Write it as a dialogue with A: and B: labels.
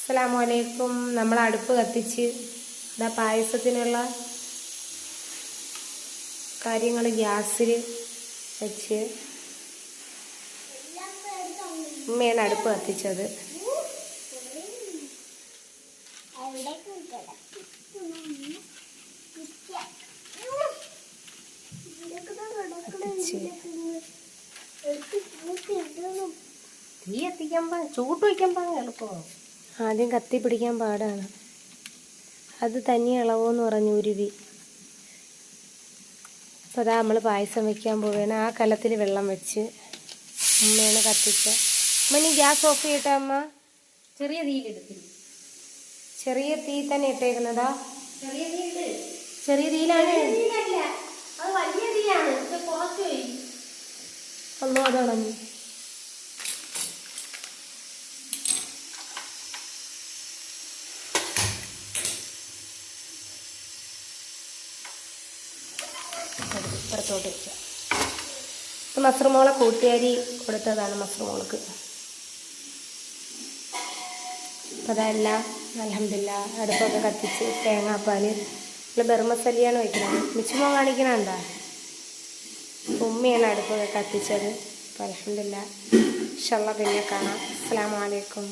A: അസ്സലാമലൈക്കും. നമ്മൾ അടുപ്പ് കത്തിച്ച് ഇതാ പായസത്തിനുള്ള കാര്യങ്ങൾ ഗ്യാസിൽ വെച്ച് ഉമ്മയാണ് അടുപ്പ് കത്തിച്ചത്. തീ കത്തിക്കുമ്പോൾ ചൂട്ട് വയ്ക്കുമ്പോൾ എളുപ്പമോ? ആദ്യം കത്തി പിടിക്കാൻ പാടാണ്. അത് തനി ഇളവോന്ന് പറഞ്ഞു ഉരുവി. അപ്പോൾ അതാ നമ്മൾ പായസം വയ്ക്കാൻ പോവുകയാണ്. ആ കലത്തിൽ വെള്ളം വെച്ച് അമ്മയാണ് കത്തിച്ച. അമ്മ നീ ഗ്യാസ് ഓഫ് ചെയ്യട്ടെ അമ്മ. ചെറിയ തീയിലെടുത്തില്ല, ചെറിയ തീ തന്നെ ഇട്ടേക്കുന്നതാ. ചെറിയ തീയിലാണ്. അല്ലോ അതാണോ? ഇപ്പുറത്തോട്ട് വെക്കുക. മസ്റുമോളെ കൂട്ടുകാരി കൊടുത്തതാണ് മസ്റുമോൾക്ക്. അപ്പം അതെല്ലാം അൽഹംദുലില്ലാ അടുപ്പൊക്കെ കത്തിച്ച് തേങ്ങാപ്പാൽ നമ്മൾ ബർമസല്ലിയാണ് വയ്ക്കുന്നത്. മിച്ചുമോ കാണിക്കണുണ്ടോ? ഉമ്മയാണ് അടുപ്പൊക്കെ കത്തിച്ചത്. അപ്പം അൽഹംദുലില്ലാ ഇൻഷാ അല്ലാഹ് പിന്നെ കാണാം. അസ്സലാമു അലൈക്കും.